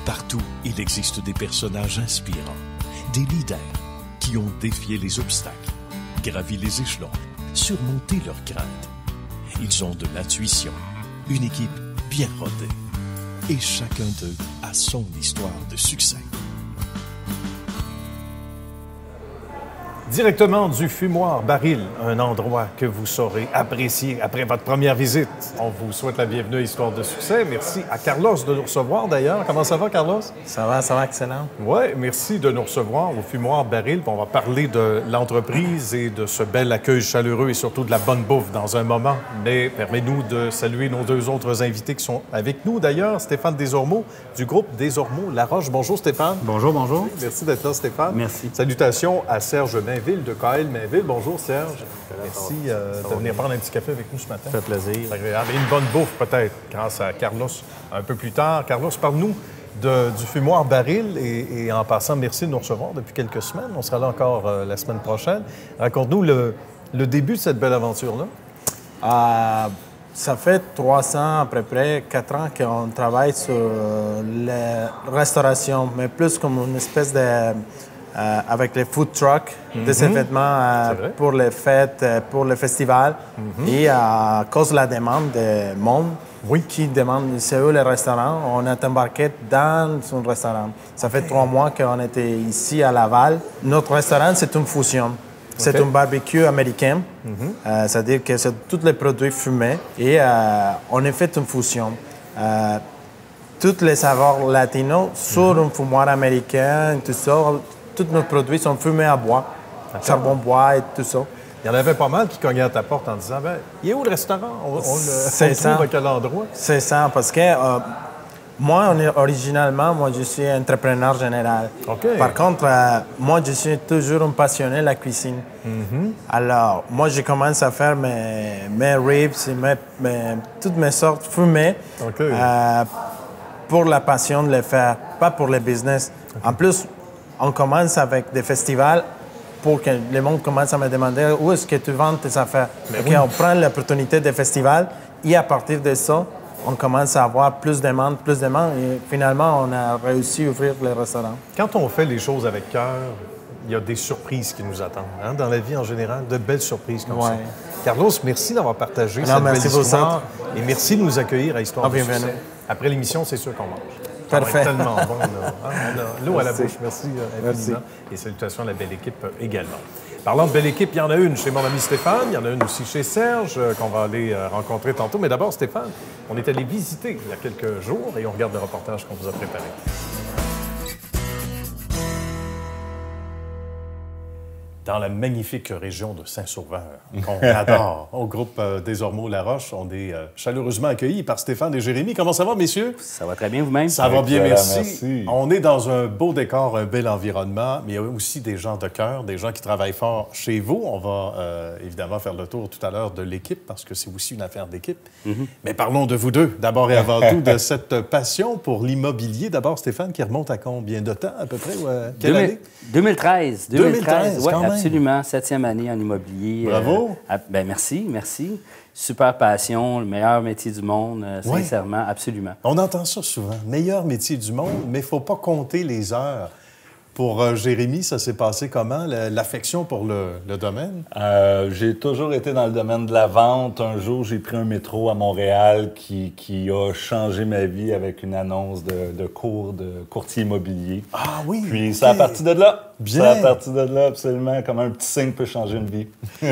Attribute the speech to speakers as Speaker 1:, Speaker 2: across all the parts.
Speaker 1: Partout, il existe des personnages inspirants, des leaders qui ont défié les obstacles, gravi les échelons, surmonté leurs craintes. Ils ont de l'intuition, une équipe bien rodée. Et chacun d'eux a son histoire de succès.
Speaker 2: Directement du Fumoir Baril, un endroit que vous saurez apprécier après votre première visite. On vous souhaite la bienvenue à Histoire de succès. Merci à Carlos de nous recevoir d'ailleurs. Comment ça va, Carlos?
Speaker 3: Ça va, excellent.
Speaker 2: Oui, merci de nous recevoir au Fumoir Baril. On va parler de l'entreprise et de ce bel accueil chaleureux et surtout de la bonne bouffe dans un moment. Mais permets-nous de saluer nos deux autres invités qui sont avec nous d'ailleurs. Stéphane Desormeaux du groupe Desormeaux La Roche. Bonjour Stéphane.
Speaker 3: Bonjour, bonjour.
Speaker 2: Merci d'être là, Stéphane.
Speaker 3: Merci.
Speaker 2: Salutations à Serge Mainville de KL Mainville. Bonjour Serge. Merci de venir prendre un petit café avec nous ce matin.
Speaker 3: Ça fait plaisir.
Speaker 2: C'est agréable. Et une bonne bouffe peut-être grâce à Carlos un peu plus tard. Carlos, parle-nous du Fumoir Baril et en passant, merci de nous recevoir depuis quelques semaines. On sera là encore la semaine prochaine. Raconte-nous le début de cette belle aventure-là.
Speaker 3: Ça fait 3 ans, à peu près 4 ans qu'on travaille sur la restauration, mais plus comme une espèce de... avec les food trucks, des événements pour les fêtes, pour les festivals. Et à cause de la demande du monde, qui demande, c'est où les restaurants, on est embarqué dans un restaurant. Ça fait 3 mois qu'on était ici à Laval. Notre restaurant, c'est une fusion. C'est un barbecue américain, c'est-à-dire que c'est tous les produits fumés et on a fait une fusion. Tous les saveurs latinos sur un fumoir américain, tout ça. Tous nos produits sont fumés à bois, charbon bois et tout ça.
Speaker 2: Il y en avait pas mal qui cognaient à ta porte en disant « il est où le restaurant? On le trouve à quel endroit? »
Speaker 3: C'est ça, parce que moi, originalement, je suis entrepreneur général. Par contre, moi, je suis toujours un passionné de la cuisine. Alors, moi, je commence à faire mes ribs, toutes mes sortes fumées pour la passion de les faire, pas pour le business. En plus, on commence avec des festivals pour que le monde commence à me demander où est-ce que tu vends tes affaires. On prend l'opportunité des festivals et à partir de ça, on commence à avoir plus de demandes et finalement, on a réussi à ouvrir le restaurant.
Speaker 2: Quand on fait les choses avec cœur, il y a des surprises qui nous attendent. Hein? Dans la vie en général, de belles surprises comme ça. Carlos, merci d'avoir partagé cette belle histoire et merci de nous accueillir à Histoire de succès. Après l'émission, c'est sûr qu'on mange.
Speaker 3: Parfait.
Speaker 2: Ça va être tellement bon. On a l'eau à la bouche. Merci infiniment. Et salutations à la belle équipe également. Parlant de belle équipe, il y en a une chez mon ami Stéphane, il y en a une aussi chez Serge, qu'on va aller rencontrer tantôt. Mais d'abord, Stéphane, on est allé visiter il y a quelques jours et on regarde le reportage qu'on vous a préparé. Dans la magnifique région de Saint-Sauveur, qu'on adore, au groupe Desormeaux La Roche, on est chaleureusement accueillis par Stéphane et Jérémy. Comment ça va, messieurs?
Speaker 4: Ça va très bien, vous-même?
Speaker 2: Ça va bien, merci. On est dans un beau décor, un bel environnement, mais il y a aussi des gens de cœur, des gens qui travaillent fort chez vous. On va évidemment faire le tour tout à l'heure de l'équipe, parce que c'est aussi une affaire d'équipe. Mais parlons de vous deux, d'abord et avant tout, de cette passion pour l'immobilier. D'abord, Stéphane, qui remonte à combien de temps, à peu près? Quelle année?
Speaker 4: 2013.
Speaker 2: 2013,
Speaker 4: oui,
Speaker 2: quand même.
Speaker 4: Absolument. 7e année en immobilier.
Speaker 2: Bravo.
Speaker 4: Merci. Super passion, le meilleur métier du monde, sincèrement, absolument.
Speaker 2: On entend ça souvent. Meilleur métier du monde, mais il ne faut pas compter les heures. Pour Jérémy, ça s'est passé comment, l'affection pour le domaine?
Speaker 5: J'ai toujours été dans le domaine de la vente. Un jour, j'ai pris un métro à Montréal qui a changé ma vie avec une annonce de cours de courtier immobilier.
Speaker 2: Ah oui?
Speaker 5: Puis c'est à partir de là.
Speaker 2: Bien.
Speaker 5: C'est à partir de là, absolument, comme un petit signe peut changer une vie.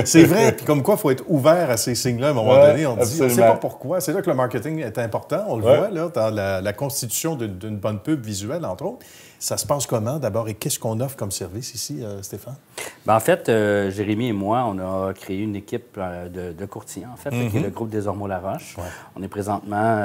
Speaker 2: C'est vrai, puis comme quoi, il faut être ouvert à ces signes-là à un moment donné. On dit, on ne sait pas pourquoi. C'est là que le marketing est important, on le voit, là, dans la constitution d'une bonne pub visuelle, entre autres. Ça se passe comment, d'abord, et qu'est-ce qu'on offre comme service ici, Stéphane?
Speaker 4: En fait, Jérémy et moi, on a créé une équipe de courtiers, en fait, qui est le groupe Desormeaux La Roche. On est présentement,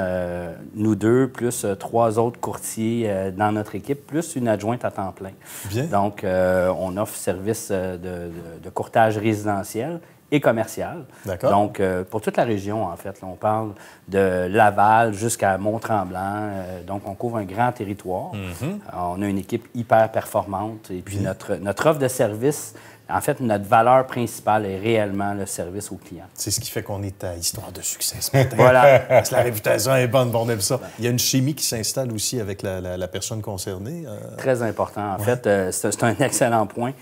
Speaker 4: nous deux, plus 3 autres courtiers dans notre équipe, plus une adjointe à temps plein.
Speaker 2: Bien.
Speaker 4: Donc, on offre service de courtage résidentiel et commercial.
Speaker 2: D'accord.
Speaker 4: Donc, pour toute la région, en fait, là, on parle de Laval jusqu'à Mont-Tremblant. Donc, on couvre un grand territoire. On a une équipe hyper performante. Et puis, notre offre de service En fait, notre valeur principale est réellement le service au client.
Speaker 2: C'est ce qui fait qu'on est à histoire de succès ce matin.
Speaker 4: Voilà.
Speaker 2: Parce que la réputation est bonne, on aime ça. Il y a une chimie qui s'installe aussi avec la personne concernée.
Speaker 4: Très important. En fait, c'est un excellent point.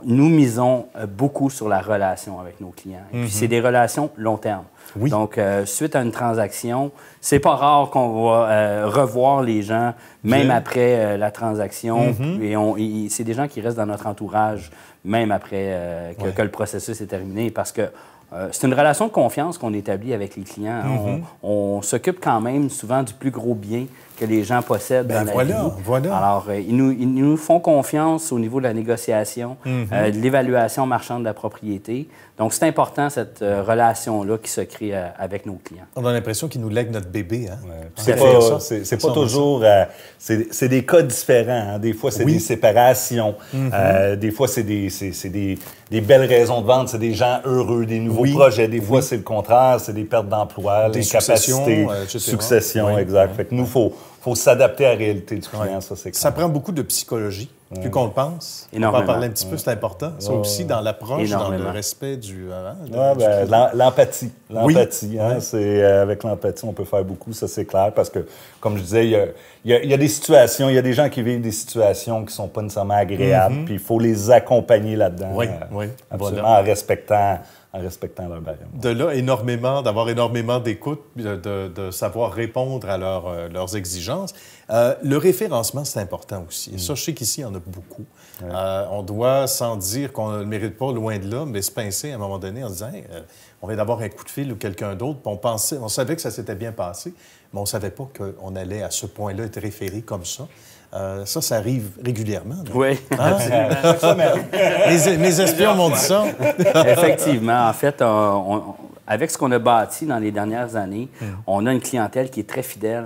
Speaker 4: Nous misons beaucoup sur la relation avec nos clients. Et puis, c'est des relations long terme.
Speaker 2: Oui.
Speaker 4: Donc, suite à une transaction, c'est pas rare qu'on va revoir les gens, même après la transaction. Et c'est des gens qui restent dans notre entourage, même après que le processus est terminé, parce que c'est une relation de confiance qu'on établit avec les clients. On s'occupe quand même souvent du plus gros bien que les gens possèdent dans la vie.
Speaker 2: Voilà.
Speaker 4: Alors, ils nous font confiance au niveau de la négociation, de l'évaluation marchande de la propriété. Donc, c'est important, cette relation-là qui se crée avec nos clients.
Speaker 2: On a l'impression qu'ils nous lèguent notre bébé. Hein?
Speaker 5: Ouais. C'est pas toujours... c'est des cas différents. Hein. Des fois, c'est des séparations. Des fois, c'est des belles raisons de vente. C'est des gens heureux, des nouveaux projets. Des fois, c'est le contraire. C'est des pertes d'emploi, l'incapacité, succession, exact. Fait que nous, faut s'adapter à la réalité du client, ça, c'est clair.
Speaker 2: Ça prend beaucoup de psychologie, plus qu'on le pense.
Speaker 4: Énormément.
Speaker 2: On va en parler un petit peu, c'est important. Ça aussi, dans l'approche, dans le respect du...
Speaker 5: l'empathie. L'empathie, hein,
Speaker 2: Oui.
Speaker 5: c'est, avec l'empathie, on peut faire beaucoup, ça, c'est clair, parce que, comme je disais, il y a des situations, il y a des gens qui vivent des situations qui sont pas nécessairement agréables, puis il faut les accompagner là-dedans. Absolument, en respectant leur barème.
Speaker 2: De là, d'avoir énormément d'écoute, de savoir répondre à leurs exigences. Le référencement, c'est important aussi. Et ça, je sais qu'ici, il y en a beaucoup. On doit, sans dire qu'on ne le mérite pas, loin de là, mais se pincer à un moment donné en disant hey, on vient d'avoir un coup de fil ou quelqu'un d'autre. On savait que ça s'était bien passé, mais on ne savait pas qu'on allait à ce point-là être référé comme ça. Ça arrive régulièrement. Donc.
Speaker 4: Oui.
Speaker 2: Hein? Mes espions m'ont dit ça.
Speaker 4: Effectivement. En fait, avec ce qu'on a bâti dans les dernières années, on a une clientèle qui est très fidèle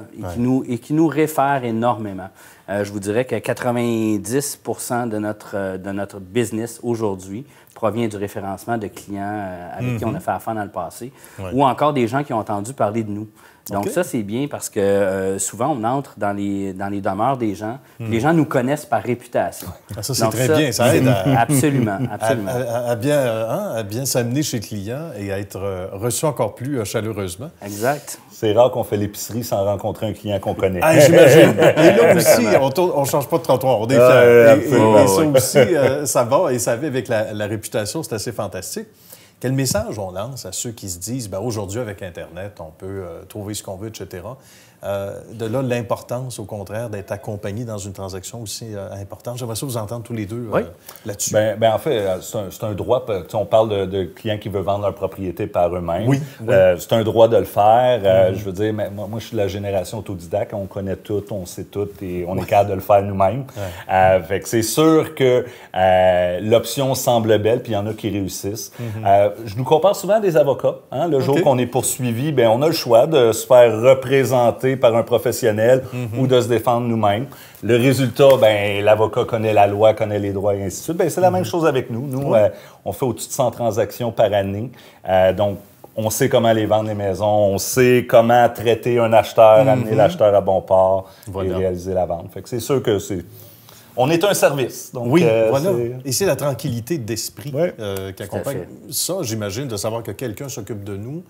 Speaker 4: et qui nous réfère énormément. Je vous dirais que 90 de notre business aujourd'hui provient du référencement de clients avec qui on a fait affaire dans le passé ou encore des gens qui ont entendu parler de nous. Donc ça, c'est bien parce que souvent, on entre dans les demeures des gens. Les gens nous connaissent par réputation.
Speaker 2: Ça, c'est très bien. Ça aide
Speaker 4: absolument.
Speaker 2: À bien s'amener chez le client et à être reçu encore plus chaleureusement.
Speaker 4: Exact.
Speaker 5: C'est rare qu'on fait l'épicerie sans rencontrer un client qu'on connaît.
Speaker 2: Ah, j'imagine. Et là aussi, on ne change pas de trottoir. On est fiers. Et ça aussi, ça va. Et ça va avec la réputation. C'est assez fantastique. Quel message on lance à ceux qui se disent aujourd'hui, avec Internet, on peut trouver ce qu'on veut, etc. De là, l'importance, au contraire, d'être accompagné dans une transaction aussi importante. J'aimerais ça vous entendre tous les deux là-dessus.
Speaker 5: Ben, en fait, c'est un droit. On parle de clients qui veulent vendre leur propriété par eux-mêmes.
Speaker 2: Oui.
Speaker 5: C'est un droit de le faire. Je veux dire, moi, je suis de la génération autodidacte. On connaît tout, on sait tout et on est capable de le faire nous-mêmes. Fait que c'est sûr que l'option semble belle, puis il y en a qui réussissent. Je nous compare souvent à des avocats. Hein? Le jour qu'on est poursuivi, ben, on a le choix de se faire représenter par un professionnel ou de se défendre nous-mêmes. Le résultat, ben, l'avocat connaît la loi, connaît les droits et ainsi de suite. Ben, c'est la même chose avec nous. Nous, on fait au-dessus de 100 transactions par année. Donc, on sait comment aller vendre les maisons, on sait comment traiter un acheteur, amener l'acheteur à bon port et réaliser la vente. Fait que c'est sûr que on est un service. Donc,
Speaker 2: voilà. Et c'est la tranquillité d'esprit qui accompagne ça, j'imagine, de savoir que quelqu'un s'occupe de nous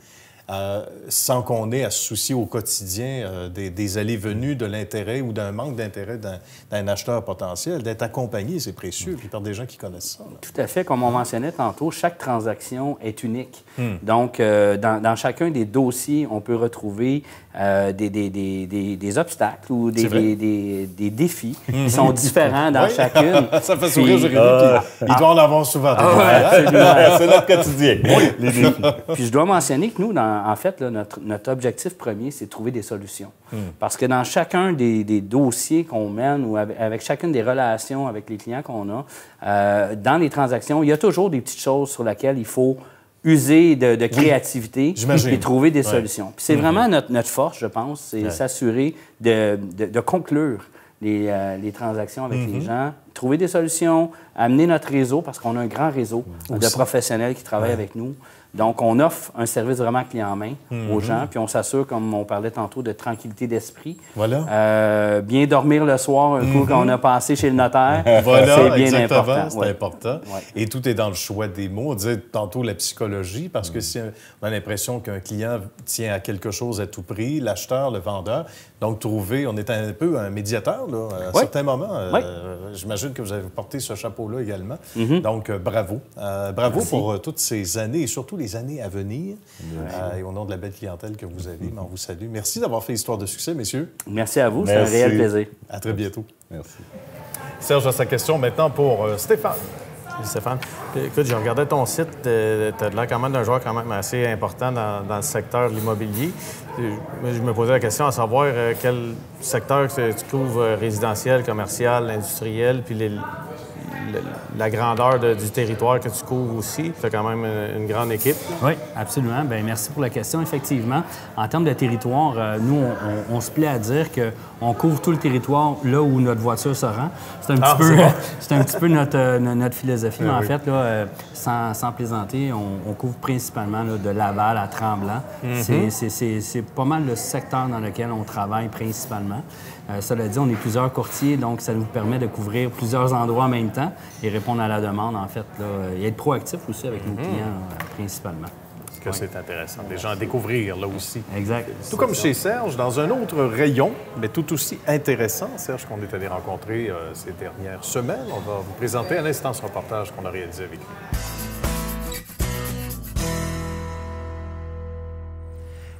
Speaker 2: sans qu'on ait à se soucier au quotidien des allées-venues, de l'intérêt ou d'un manque d'intérêt d'un acheteur potentiel. D'être accompagné, c'est précieux, puis par des gens qui connaissent ça. Là.
Speaker 4: Tout à fait. Comme on mentionnait tantôt, chaque transaction est unique. Donc, dans chacun des dossiers, on peut retrouver des obstacles ou des défis qui sont différents dans chacune.
Speaker 2: Ça fait sourire Jérémy. Il doit en avoir souvent.
Speaker 5: C'est notre quotidien, les défis.
Speaker 4: Puis je dois mentionner que nous, en fait, là, notre objectif premier, c'est de trouver des solutions. Parce que dans chacun des dossiers qu'on mène ou avec chacune des relations avec les clients qu'on a, dans les transactions, il y a toujours des petites choses sur lesquelles il faut user de créativité et trouver des solutions. Puis c'est vraiment notre force, je pense, c'est s'assurer de conclure les transactions avec les gens, trouver des solutions, amener notre réseau, parce qu'on a un grand réseau de professionnels qui travaillent avec nous. Donc, on offre un service vraiment clé en main aux gens, puis on s'assure, comme on parlait tantôt, de tranquillité d'esprit.
Speaker 2: Voilà.
Speaker 4: Bien dormir le soir, un coup, quand on a passé chez le notaire,
Speaker 2: Voilà,
Speaker 4: c'est bien
Speaker 2: exactement,
Speaker 4: important.
Speaker 2: c'est important.
Speaker 4: Ouais.
Speaker 2: Et tout est dans le choix des mots. On disait tantôt la psychologie, parce que si on a l'impression qu'un client tient à quelque chose à tout prix, l'acheteur, le vendeur, donc trouver, on est un peu un médiateur, là, à un certain moment. J'imagine que vous avez porté ce chapeau-là également. Donc, bravo. Bravo pour toutes ces années et surtout les années à venir. Et au nom de la belle clientèle que vous avez, on vous salue. Merci d'avoir fait Histoire de succès, messieurs.
Speaker 4: Merci à vous, c'est un réel plaisir.
Speaker 2: À très bientôt.
Speaker 5: Merci.
Speaker 2: Serge a sa question maintenant pour Stéphane.
Speaker 3: Salut Stéphane. Écoute, je regardais ton site. Tu as l'air quand même d'un joueur quand même assez important dans le secteur de l'immobilier. Je me posais la question à savoir quel secteur tu couvres, résidentiel, commercial, industriel, puis la grandeur du territoire que tu couvres aussi. Tu as quand même une grande équipe.
Speaker 4: Oui, absolument. Bien, merci pour la question. Effectivement, en termes de territoire, nous, on se plaît à dire qu'on couvre tout le territoire là où notre voiture se rend. C'est un petit peu notre philosophie. Mais en fait, là, sans plaisanter, on couvre principalement là, de Laval à Tremblant. C'est pas mal le secteur dans lequel on travaille principalement. Cela dit, on est plusieurs courtiers, donc ça nous permet de couvrir plusieurs endroits en même temps et répondre à la demande, en fait, là, et être proactif aussi avec nos clients, principalement.
Speaker 2: Parce que c'est intéressant, des gens à découvrir, là aussi.
Speaker 4: Exact.
Speaker 2: Tout comme chez Serge, dans un autre rayon, mais tout aussi intéressant, Serge, qu'on est allé rencontrer ces dernières semaines. On va vous présenter à l'instant ce reportage qu'on a réalisé avec lui.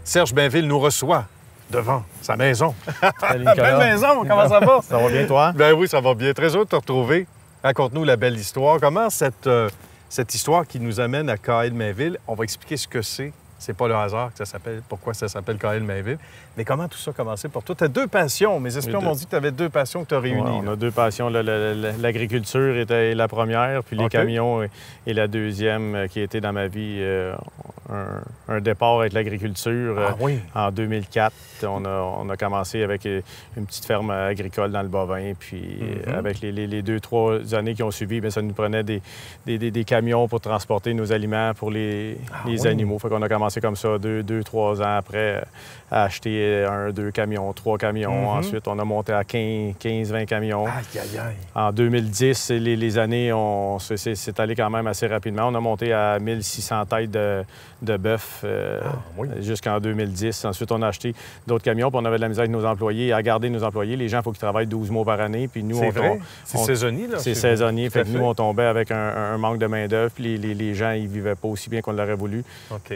Speaker 2: Serge Bainville nous reçoit devant sa maison.
Speaker 3: Salut, Nicolas.
Speaker 2: Belle maison, comment ça va?
Speaker 3: Ça va bien, toi?
Speaker 2: Ben oui, ça va bien. Très heureux de te retrouver. Raconte-nous la belle histoire. Comment cette histoire qui nous amène à KL Mainville, on va expliquer ce que c'est. C'est pas le hasard que ça s'appelle, pourquoi ça s'appelle KL Mainville. Mais comment tout ça a commencé pour toi? Tu as deux passions. Mes espions m'ont dit que tu avais deux passions que tu as réunies.
Speaker 3: Ouais, on a deux passions. L'agriculture était la première, puis les camions est la deuxième qui était dans ma vie. Un départ avec l'agriculture. En 2004, on a commencé avec une petite ferme agricole dans le bovin. Puis avec les 2-3 années qui ont suivi, bien, ça nous prenait des camions pour transporter nos aliments pour les animaux. Fait qu'on a commencé comme ça 2-3 ans après à acheter 1, 2 camions, 3 camions. Ensuite, on a monté à 15-20 camions. En 2010, les années, c'est allé quand même assez rapidement. On a monté à 1600 têtes de bœuf jusqu'en 2010. Ensuite, on a acheté d'autres camions, puis on avait de la misère avec nos employés, à garder nos employés. Les gens, il faut qu'ils travaillent 12 mois par année. Puis nous,
Speaker 2: c'est saisonnier, là?
Speaker 3: C'est saisonnier. Fait que nous, on tombait avec un manque de main-d'œuvre, puis les gens, ils vivaient pas aussi bien qu'on l'aurait voulu.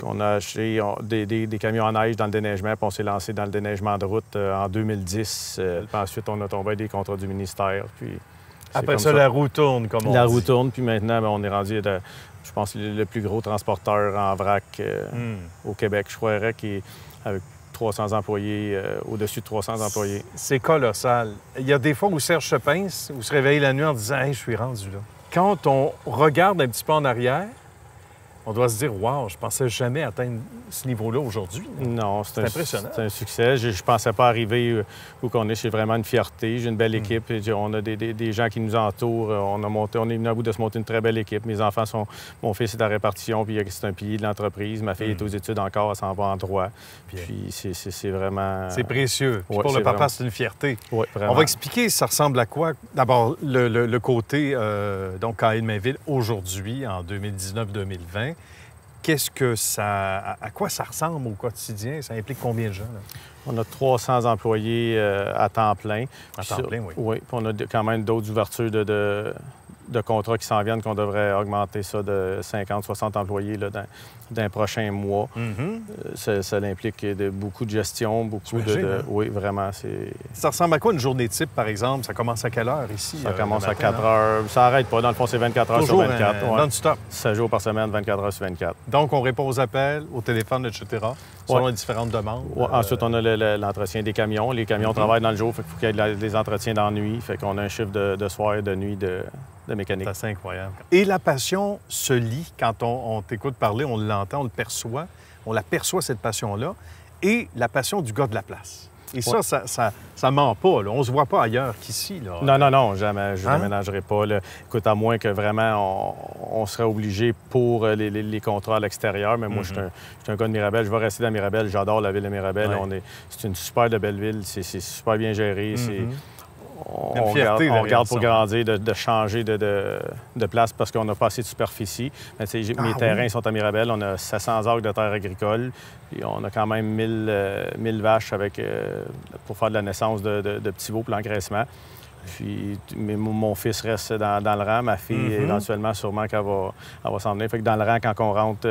Speaker 3: On a acheté des camions à neige dans le déneigement, puis on s'est lancé dans le déneigement de route en 2010. Puis ensuite, on a tombé avec des contrats du ministère. Puis
Speaker 2: après ça, la roue tourne, comme on dit.
Speaker 3: La roue tourne, puis maintenant, on est rendu, je pense, le plus gros transporteur en vrac au Québec. Je croirais qu'il est avec 300 employés, au-dessus de 300 employés.
Speaker 2: C'est colossal. Il y a des fois où Serge se pince, où se réveille la nuit en disant « Hey, je suis rendu là ». Quand on regarde un petit peu en arrière, on doit se dire « Wow, je pensais jamais atteindre ce niveau-là aujourd'hui ».
Speaker 3: Non,
Speaker 2: c'est impressionnant.
Speaker 3: C'est un succès. Je ne pensais pas arriver où qu'on est. C'est vraiment une fierté. J'ai une belle équipe. On a des gens qui nous entourent. On est venu à bout de se monter une très belle équipe. Mes enfants mon fils est à répartition, puis c'est un pilier de l'entreprise. Ma fille est aux études encore, elle s'en va en droit. Puis c'est vraiment...
Speaker 2: C'est précieux. Puis pour le papa, c'est une fierté.
Speaker 3: Oui, vraiment.
Speaker 2: On va expliquer ça ressemble à quoi. D'abord, le côté, donc, KL Mainville, aujourd'hui, en 2019-2020. Qu'est-ce que ça... À quoi ça ressemble au quotidien? Ça implique combien de gens, là?
Speaker 3: On a 300 employés à temps plein.
Speaker 2: À temps plein, oui.
Speaker 3: Oui, puis on a quand même d'autres ouvertures de contrats qui s'en viennent, qu'on devrait augmenter ça de 50-60 employés là, dans les prochains mois. Ça implique beaucoup de gestion, beaucoup de... Oui, vraiment, c'est...
Speaker 2: Ça ressemble à quoi une journée type, par exemple? Ça commence à quelle heure ici?
Speaker 3: Ça commence à 4 heures. Ça n'arrête pas. Dans le fond, c'est 24 heures sur 24.
Speaker 2: Non-stop.
Speaker 3: 7 jours par semaine, 24 heures sur 24.
Speaker 2: Donc, on répond aux appels, au téléphone, etc., selon les différentes demandes.
Speaker 3: Ensuite, on a l'entretien des camions. Les camions travaillent dans le jour, fait qu'il faut qu'il y ait des entretiens dans la nuit. Fait qu'on a un chiffre de soir et de nuit de mécanique.
Speaker 2: C'est assez incroyable. Et la passion se lie. Quand on t'écoute parler, on l'entend, on le perçoit. On la perçoit, cette passion-là. Et la passion du gars de la place. Et ça ment pas. Là. On se voit pas ailleurs qu'ici.
Speaker 3: Non, jamais. Je ne déménagerai pas. Là. Écoute, à moins que vraiment on serait obligé pour les contrats à l'extérieur. Mais moi, je suis un gars de Mirabel. Je vais rester dans Mirabel. J'adore la ville de Mirabel. Ouais. C'est une super de belle ville. C'est super bien géré. On regarde pour grandir, de changer de place parce qu'on n'a pas assez de superficie. Mais, mes terrains sont à Mirabel. On a 700 acres de terre agricole. Puis on a quand même 1000 vaches pour faire de la naissance de petits veaux pour l'engraissement. Puis mon fils reste dans le rang. Ma fille, éventuellement, sûrement qu'elle va s'en venir. Fait que dans le rang, quand on rentre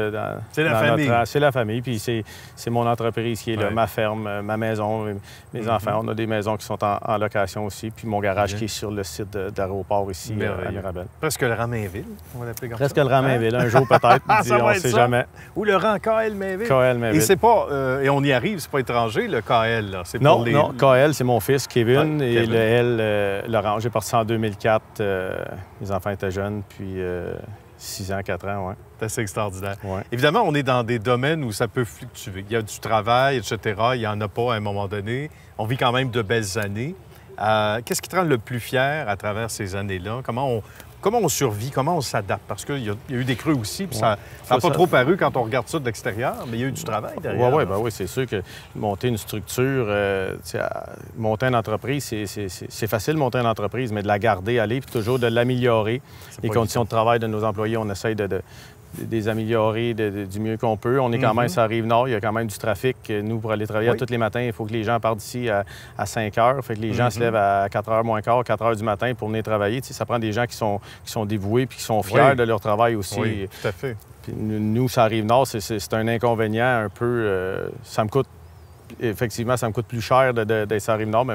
Speaker 2: c'est la famille.
Speaker 3: Notre rang, c'est la famille. Puis c'est mon entreprise qui est là, ma ferme, ma maison, mes enfants. On a des maisons qui sont en location aussi. Puis mon garage qui est sur le site d'aéroport ici, à Mirabel.
Speaker 2: Presque le rang Mainville, on va l'appeler comme ça.
Speaker 3: Presque le rang Mainville. Un jour, peut-être. On ne sait jamais.
Speaker 2: Ou le rang KL Mainville.
Speaker 3: KL Mainville.
Speaker 2: Et c'est pas... et on y arrive, c'est pas étranger, le KL. Là. C'est
Speaker 3: non, KL, c'est mon fils, Kevin. Et le L... Laurent, j'ai parti en 2004. Les enfants étaient jeunes, puis 6 ans, 4 ans, oui.
Speaker 2: C'est assez extraordinaire.
Speaker 3: Ouais.
Speaker 2: Évidemment, on est dans des domaines où ça peut fluctuer. Il y a du travail, etc. Il n'y en a pas à un moment donné. On vit quand même de belles années. Qu'est-ce qui te rend le plus fier à travers ces années-là? Comment on survit? Comment on s'adapte? Parce qu'il y a eu des creux aussi, puis ça n'a pas trop paru quand on regarde ça de l'extérieur, mais il y a eu du travail derrière.
Speaker 3: Oui, c'est sûr que monter une structure, monter une entreprise, c'est facile de monter une entreprise, mais de la garder, aller, puis toujours de l'améliorer. Les conditions de travail de nos employés, on essaye de les améliorer du mieux qu'on peut. On est quand même sur la Rive-Nord, il y a quand même du trafic. Nous, pour aller travailler tous les matins, il faut que les gens partent d'ici à 5 heures. Fait que les gens se lèvent à 4 heures moins quart, 4 heures du matin pour venir travailler. Ça prend des gens qui sont dévoués puis qui sont fiers de leur travail aussi.
Speaker 2: Oui, tout à fait.
Speaker 3: Puis nous, sur la Rive-Nord, c'est un inconvénient un peu... ça me coûte plus cher d'être sur la Rive-Nord, mais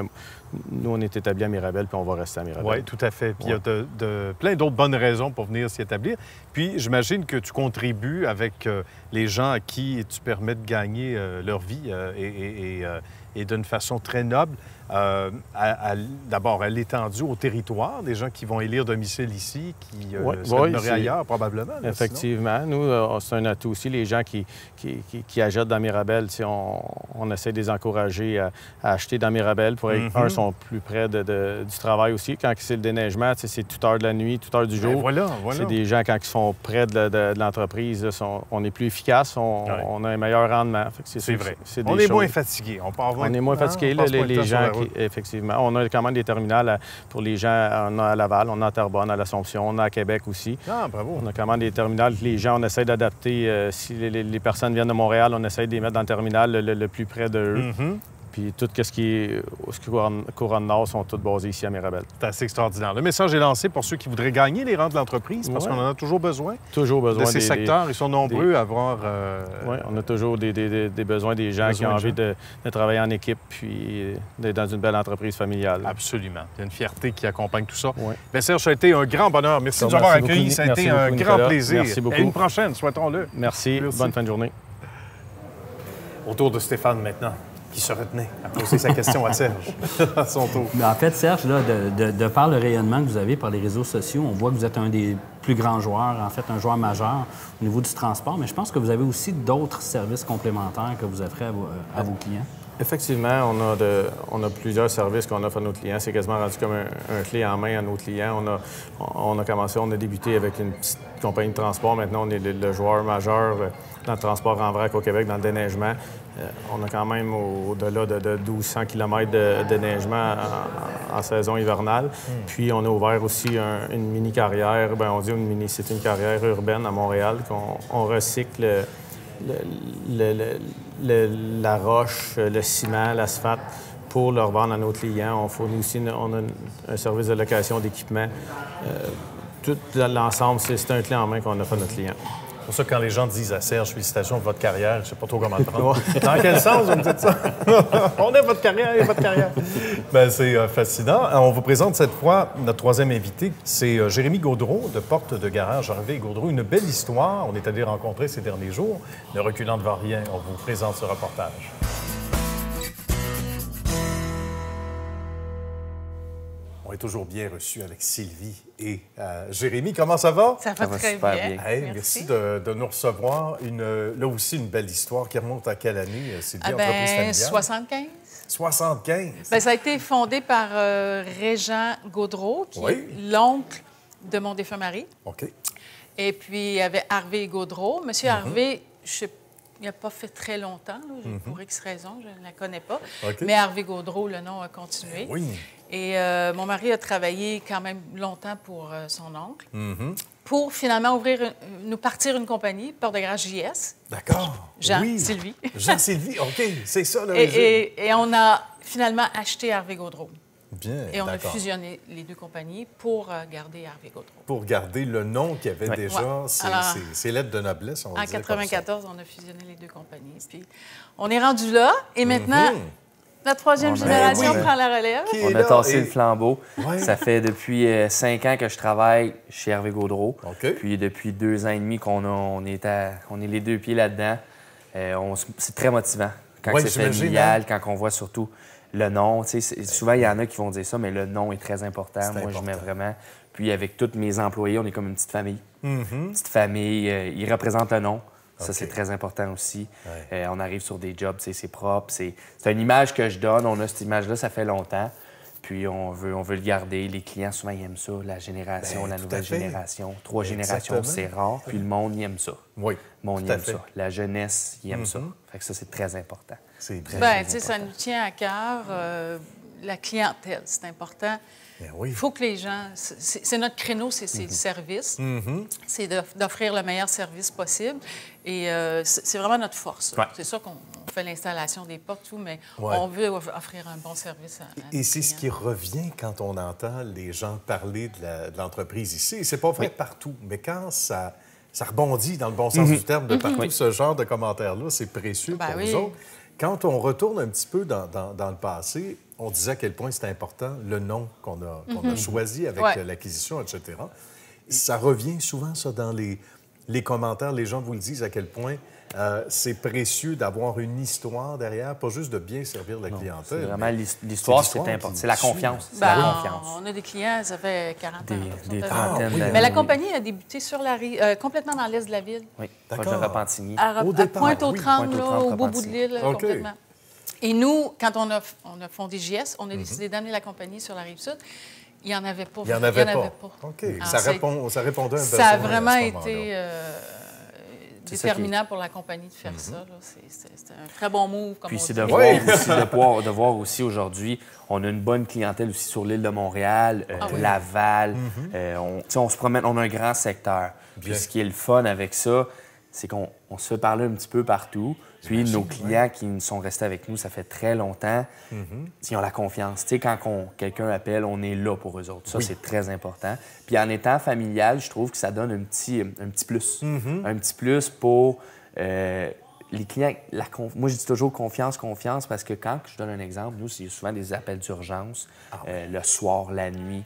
Speaker 3: nous, on est établis à Mirabel, puis on va rester à Mirabel.
Speaker 2: Oui, tout à fait. Puis il y a plein d'autres bonnes raisons pour venir s'y établir. Puis j'imagine que tu contribues avec les gens à qui tu permets de gagner leur vie et d'une façon très noble. D'abord, à l'étendue, au territoire, des gens qui vont élire domicile ici, qui seraient ailleurs, probablement. Là,
Speaker 3: effectivement.
Speaker 2: Sinon.
Speaker 3: Nous, c'est un atout aussi. Les gens qui achètent dans Mirabel, on essaie de les encourager à acheter dans Mirabel pour être, sont plus près du travail aussi. Quand c'est le déneigement, c'est toute heure de la nuit, toute heure du jour.
Speaker 2: Voilà.
Speaker 3: C'est des gens, quand ils sont près de l'entreprise, on est plus efficace, on a un meilleur rendement.
Speaker 2: C'est vrai. On est moins fatigué.
Speaker 3: On est moins fatigué. Les gens, effectivement. On a quand même des terminales pour les gens. On a à Laval, on a à Terrebonne, à l'Assomption, on a à Québec aussi.
Speaker 2: Ah, bravo.
Speaker 3: On a quand même des terminales que les gens, on essaie d'adapter. Si les personnes viennent de Montréal, on essaie de les mettre dans le terminal le plus près d'eux. Puis tout ce qui est couronne nord sont toutes basées ici à Mirabel.
Speaker 2: C'est assez extraordinaire. Le message est lancé pour ceux qui voudraient gagner les rangs de l'entreprise, parce qu'on en a toujours besoin.
Speaker 3: Toujours besoin
Speaker 2: de ces secteurs. Ils sont nombreux à avoir...
Speaker 3: Oui, on a toujours des besoins des gens qui ont envie de travailler en équipe puis d'être dans une belle entreprise familiale.
Speaker 2: Absolument. Il y a une fierté qui accompagne tout ça.
Speaker 3: Oui.
Speaker 2: Bien, Serge, ça a été un grand bonheur. Merci de nous avoir accueillis. Ça a été un grand plaisir.
Speaker 3: Merci beaucoup.
Speaker 2: Et une prochaine, souhaitons-le.
Speaker 3: Merci. Bonne fin de journée.
Speaker 2: Autour de Stéphane maintenant, qui se retenait à poser sa question à Serge à son tour.
Speaker 4: Mais en fait, Serge, là, de par le rayonnement que vous avez par les réseaux sociaux, on voit que vous êtes un des plus grands joueurs, en fait, un joueur majeur au niveau du transport, mais je pense que vous avez aussi d'autres services complémentaires que vous offrez à vos clients.
Speaker 3: Effectivement, on a plusieurs services qu'on offre à nos clients. C'est quasiment rendu comme un clé en main à nos clients. On a débuté avec une petite compagnie de transport. Maintenant, on est le joueur majeur dans le transport en vrac au Québec, dans le déneigement. On a quand même au-delà de 1200 km de déneigement en saison hivernale. Puis, on a ouvert aussi une mini-carrière. C'est une carrière urbaine à Montréal qu'on recycle la roche, le ciment, l'asphalte pour le revendre à nos clients. On fournit aussi un service de location d'équipement. Tout l'ensemble, c'est un clé en main qu'on offre à notre client.
Speaker 2: C'est pour ça que quand les gens disent à Serge, félicitations pour votre carrière, je ne sais pas trop comment le prendre. Dans quel sens vous me dites ça? On a votre carrière. Bien, c'est fascinant. On vous présente cette fois notre troisième invité. C'est Jérémy Gaudreau de Porte de Garage Harvey Gaudreau. Une belle histoire. On est allé rencontrer ces derniers jours. Ne reculant devant rien, on vous présente ce reportage. On est toujours bien reçu avec Sylvie et Jérémy. Comment ça va?
Speaker 6: Ça va très
Speaker 4: super
Speaker 6: bien.
Speaker 2: Hey, merci de nous recevoir. Là aussi, une belle histoire qui remonte à quelle année, Sylvie? Entreprise familiale?
Speaker 6: 75.
Speaker 2: 75!
Speaker 6: Bien, ça a été fondé par Régent Gaudreau, qui est l'oncle de mon défunt mari.
Speaker 2: OK.
Speaker 6: Et puis, il y avait Harvey Gaudreau. Monsieur Harvey, il n'a pas fait très longtemps, là, pour X raisons, je ne la connais pas.
Speaker 2: Okay.
Speaker 6: Mais Harvey Gaudreau, le nom a continué.
Speaker 2: Oui.
Speaker 6: Et mon mari a travaillé quand même longtemps pour son oncle, pour finalement nous partir une compagnie, Porte de Grâce JS.
Speaker 2: D'accord.
Speaker 6: Jean-Sylvie.
Speaker 2: Jean-Sylvie, OK, c'est ça le
Speaker 6: et on a finalement acheté Harvey Gaudreau.
Speaker 2: Bien,
Speaker 6: et on a fusionné les deux compagnies pour garder Harvey Gaudreau.
Speaker 2: Pour garder le nom qu'il y avait déjà, c'est lettres de noblesse, on va dire. En
Speaker 6: 1994, on a fusionné les deux compagnies. Puis on est rendu là, et maintenant, la troisième génération prend la relève.
Speaker 7: On a tassé le flambeau. Ça fait depuis 5 ans que je travaille chez Harvey Gaudreau. Puis depuis 2 ans et demi on est les 2 pieds là-dedans. C'est très motivant quand c'est familial, quand on voit surtout le nom. Souvent, il y en a qui vont dire ça, mais le nom est très important. Moi, je mets vraiment. Puis avec tous mes employés, on est comme une petite famille. Petite famille, ils représentent le nom. Ça, c'est très important aussi. On arrive sur des jobs, c'est propre. C'est une image que je donne. On a cette image-là, ça fait longtemps. Puis on veut le garder. Les clients, souvent, ils aiment ça. La génération, la nouvelle génération. 3 générations, c'est rare. Puis le monde, il aime ça.
Speaker 2: Oui,
Speaker 7: le monde, il aime ça. La jeunesse, il aime ça. Fait que ça, c'est très important.
Speaker 6: C'est très important. Ça nous tient à cœur. La clientèle, c'est important. Il faut que les gens... C'est notre créneau, c'est le service. C'est d'offrir le meilleur service possible. Et c'est vraiment notre force. C'est sûr qu'on fait l'installation des portes, tout, mais on veut offrir un bon service à
Speaker 2: Et c'est ce qui revient quand on entend les gens parler de l'entreprise ici. C'est pas vrai partout, mais quand ça rebondit dans le bon sens du terme de partout, ce genre de commentaires-là, c'est précieux pour nous autres. Quand on retourne un petit peu dans le passé, on disait à quel point c'était important le nom qu'on a choisi avec l'acquisition, etc. Ça revient souvent, ça, dans les commentaires. Les gens vous le disent à quel point c'est précieux d'avoir une histoire derrière, pas juste de bien servir la clientèle.
Speaker 7: C'est vraiment l'histoire, c'est important. C'est la confiance.
Speaker 6: On a des clients, ça fait 40 ans.
Speaker 7: Des trentaines d'années.
Speaker 6: Mais la compagnie a débuté sur la rive, complètement dans l'est de la ville.
Speaker 7: Oui, proche de Repentigny.
Speaker 6: À Pointe-aux-Trembles, au beau bout de l'île, complètement. Et nous, quand on a fondé JS, on a décidé d'amener la compagnie sur la Rive-Sud. Il n'y en avait pas.
Speaker 2: Il n'y en avait pas. OK. Ça répondait à un besoin.
Speaker 6: Ça a vraiment été déterminant pour la compagnie de faire ça. C'est un très bon move, comme
Speaker 7: Puis
Speaker 6: on
Speaker 7: c'est
Speaker 6: dit.
Speaker 7: de voir aussi aujourd'hui, on a une bonne clientèle aussi sur l'île de Montréal, Laval. On se promène, on a un grand secteur. Puis ce qui est le fun avec ça, c'est qu'on se fait parler un petit peu partout. Puis nos clients qui sont restés avec nous, ça fait très longtemps, ils ont la confiance. Tu sais, quand quelqu'un appelle, on est là pour eux autres. Ça, c'est très important. Puis en étant familial, je trouve que ça donne un petit plus. Un petit plus pour les clients. Moi, je dis toujours confiance, parce que quand je donne un exemple, nous, c'est souvent des appels d'urgence, le soir, la nuit.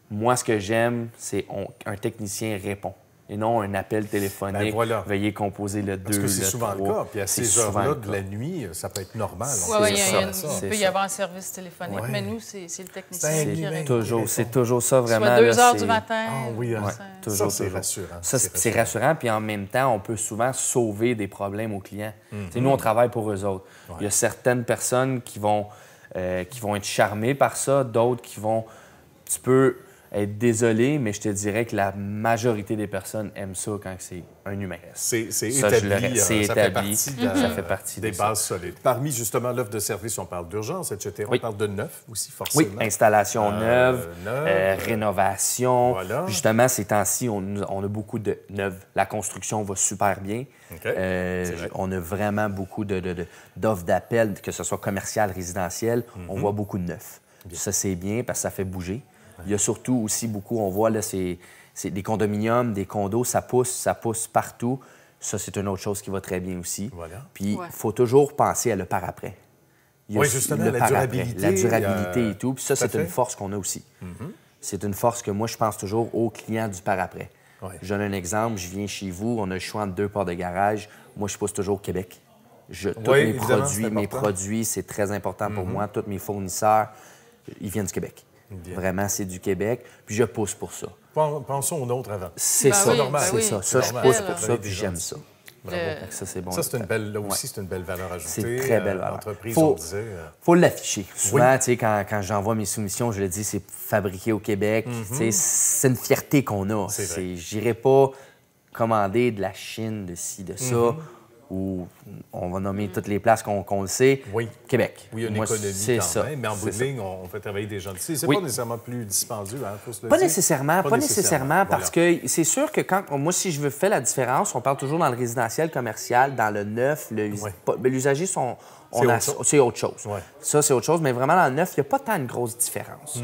Speaker 7: Moi, ce que j'aime, c'est un technicien répond. Et non un appel téléphonique, veuillez composer le 2,
Speaker 2: Parce que c'est souvent
Speaker 7: 3.
Speaker 2: le cas. Puis à ces heures-là de la nuit, ça peut être normal.
Speaker 6: Il peut y avoir un service téléphonique, mais nous, c'est le technicien qui répond.
Speaker 7: C'est toujours ça, vraiment.
Speaker 6: Soit 2 heures du matin.
Speaker 2: Toujours, c'est rassurant.
Speaker 7: Ça, c'est rassurant. Puis en même temps, on peut souvent sauver des problèmes aux clients. Nous, on travaille pour eux autres. Il y a certaines personnes qui vont être charmées par ça, d'autres qui vont un petit peu être désolé, mais je te dirais que la majorité des personnes aiment ça quand c'est un humain.
Speaker 2: C'est établi.
Speaker 7: Ça fait partie
Speaker 2: des bases solides. Parmi, justement, l'offre de service, on parle d'urgence, etc. On parle de neuf aussi, forcément.
Speaker 7: Oui, installation neuve, rénovation. Voilà. Justement, ces temps-ci, on a beaucoup de neuves. La construction va super bien. On a vraiment beaucoup d'offres d'appel, que ce soit commercial, résidentiel. On voit beaucoup de neufs. Ça, c'est bien parce que ça fait bouger. Il y a surtout aussi beaucoup, on voit, là, c'est des condominiums, des condos, ça pousse partout. Ça, c'est une autre chose qui va très bien aussi. Voilà. Puis, il faut toujours penser à le par-après.
Speaker 2: Justement, la durabilité.
Speaker 7: La durabilité et tout. Puis ça, c'est une force qu'on a aussi. C'est une force que moi, je pense toujours aux clients du par-après. Je donne un exemple. Je viens chez vous, on a le choix entre 2 portes de garage. Moi, je pousse toujours au Québec. Tous mes produits, c'est très important pour moi. Tous mes fournisseurs, ils viennent du Québec. Vraiment, c'est du Québec. Puis je pousse pour ça.
Speaker 2: Pensons aux nôtres avant.
Speaker 7: C'est ça, normal. Ça, je pousse pour ça, puis j'aime ça. Ça, c'est bon.
Speaker 2: Ça, c'est une belle, là aussi, c'est une belle valeur ajoutée.
Speaker 7: C'est une très belle valeur.
Speaker 2: L'entreprise, on disait...
Speaker 7: faut l'afficher. Souvent, tu sais, quand j'envoie mes soumissions, je le dis, c'est fabriqué au Québec. Tu sais, c'est une fierté qu'on a. J'irai pas commander de la Chine, de ci, de ça, ou on va nommer toutes les places qu'on le sait.
Speaker 2: Oui.
Speaker 7: Québec.
Speaker 2: Oui, il y a une économie quand même, mais en bout de ligne, on fait travailler des gens d'ici. C'est pas nécessairement plus dispendieux, hein, faut se le
Speaker 7: Pas
Speaker 2: dire.
Speaker 7: nécessairement, parce que c'est sûr que moi, si je veux faire la différence, on parle toujours dans le résidentiel, commercial, dans le neuf, l'usager, c'est autre chose.
Speaker 2: Ouais.
Speaker 7: Ça, c'est autre chose, mais vraiment, dans le neuf, il n'y a pas tant de grosse différence.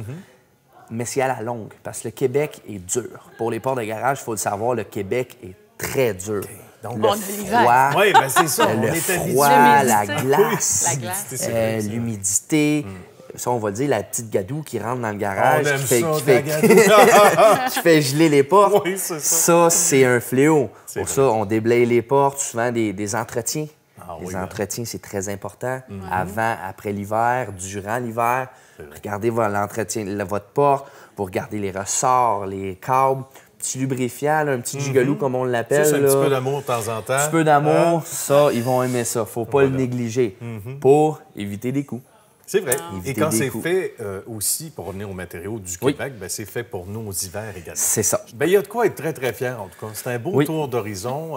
Speaker 7: Mais c'est à la longue, parce que le Québec est dur. Pour les ports de garage, il faut le savoir, le Québec est très dur.
Speaker 2: Donc,
Speaker 6: on a l'hiver.
Speaker 2: Oui, bien c'est ça.
Speaker 7: Le
Speaker 2: on est
Speaker 7: froid, la glace, l'humidité. Ça, on va dire la petite gadoue qui rentre dans le garage, qui fait geler les portes.
Speaker 2: Oui, c'est
Speaker 7: ça, c'est un fléau. Pour ça, on déblaye les portes, souvent des entretiens. Les entretiens, c'est très important. Avant, après l'hiver, durant l'hiver. Regardez l'entretien de votre porte, pour regarder les ressorts, les câbles. Petit lubrifiant, un petit gigolou, comme on l'appelle.
Speaker 2: C'est un petit peu d'amour de temps en temps.
Speaker 7: Un petit peu d'amour, ça, ils vont aimer ça. Faut pas le négliger pour éviter des coûts.
Speaker 2: C'est vrai. Et quand c'est fait aussi, pour revenir aux matériaux du Québec, bien, c'est fait pour nos hivers également.
Speaker 7: C'est ça.
Speaker 2: Bien, il y a de quoi être très, très fier, en tout cas. C'est un beau tour d'horizon,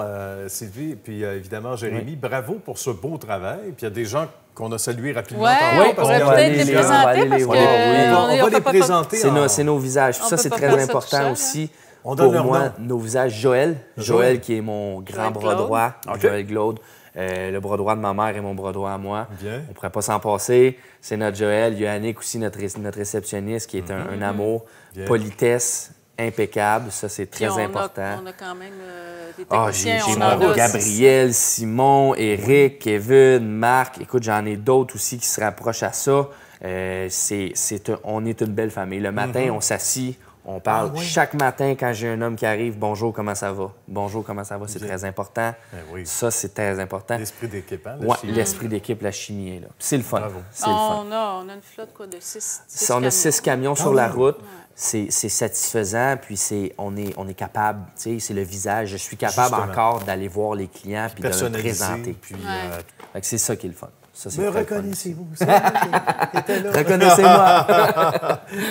Speaker 2: Sylvie, et puis évidemment, Jérémy. Bravo pour ce beau travail. Puis il y a des gens qu'on a salués rapidement.
Speaker 6: On pourrait peut-être les présenter parce
Speaker 2: on va les présenter.
Speaker 7: C'est nos visages. Ça, c'est très important aussi. Pour moi, nos visages. Joël, qui est mon grand bras droit. Joël Glaude. Le bras droit de ma mère et mon bras droit à moi.
Speaker 2: Bien.
Speaker 7: On ne pourrait pas s'en passer. C'est notre Joël. Il y a Annick aussi, notre réceptionniste, qui est un amour. Bien. Politesse impeccable. Ça, c'est très important.
Speaker 6: On a quand même des techniciens.
Speaker 7: J'ai Gabriel, Simon, Éric, Kevin, Marc. Écoute, j'en ai d'autres aussi qui se rapprochent à ça. On est une belle famille. Le matin, on s'assit. On parle chaque matin quand j'ai un homme qui arrive, « Bonjour, comment ça va? » Bonjour, comment ça va? C'est très important. Ça, c'est très important.
Speaker 2: L'esprit d'équipe, hein?
Speaker 7: L'esprit d'équipe, la chimie est là. C'est le fun.
Speaker 6: On a une flotte de 6
Speaker 7: camions. On a 6 camions sur la route. C'est satisfaisant, puis on est capable, tu sais, c'est le visage. Je suis capable encore d'aller voir les clients puis de me présenter. C'est ça qui est le fun.
Speaker 2: Me reconnaissez-vous?
Speaker 7: Reconnaissez-moi!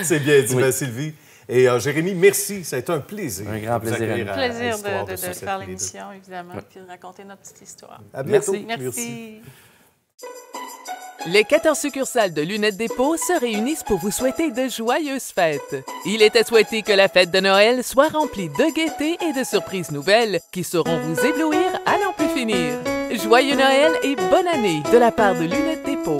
Speaker 2: C'est bien dit, Sylvie. Et Jérémy, merci. Ça a été un plaisir.
Speaker 7: Un grand plaisir.
Speaker 6: Un plaisir de faire l'émission, évidemment, puis de raconter notre petite histoire.
Speaker 2: À bientôt.
Speaker 6: Merci.
Speaker 8: Les 14 succursales de Lunettes Dépôt se réunissent pour vous souhaiter de joyeuses fêtes. Il est à souhaiter que la fête de Noël soit remplie de gaieté et de surprises nouvelles qui sauront vous éblouir à n'en plus finir. Joyeux Noël et bonne année de la part de Lunettes Dépôt.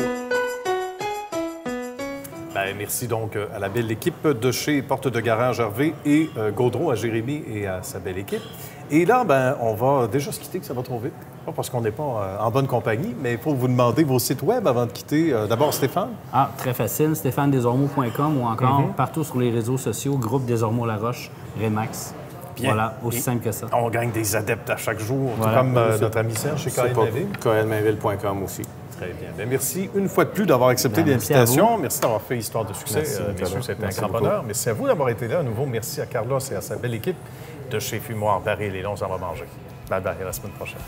Speaker 2: Bien, merci donc à la belle équipe de chez Porte de Garage Hervé et Gaudreau, à Jérémy et à sa belle équipe. Et là, ben, on va déjà se quitter, que ça va trop vite. Pas parce qu'on n'est pas en bonne compagnie, mais il faut vous demander vos sites web avant de quitter. D'abord, Stéphane.
Speaker 4: Très facile, stéphanedesormeaux.com ou encore partout sur les réseaux sociaux, groupe Desormeaux-Laroche, Remax. Bien. Voilà, aussi simple que ça.
Speaker 2: On gagne des adeptes à chaque jour, tout comme notre ami Serge chez KLMainville.
Speaker 5: KLMainville.com aussi.
Speaker 2: Très bien. Bien, merci une fois de plus d'avoir accepté l'invitation. Merci d'avoir fait Histoire de succès. Messieurs, c'était un grand bonheur. Merci à vous d'avoir été là. À nouveau, merci à Carlos et à sa belle équipe de chez Fumoir Paris. Les Longs, on va manger. Bye bye, à la semaine prochaine.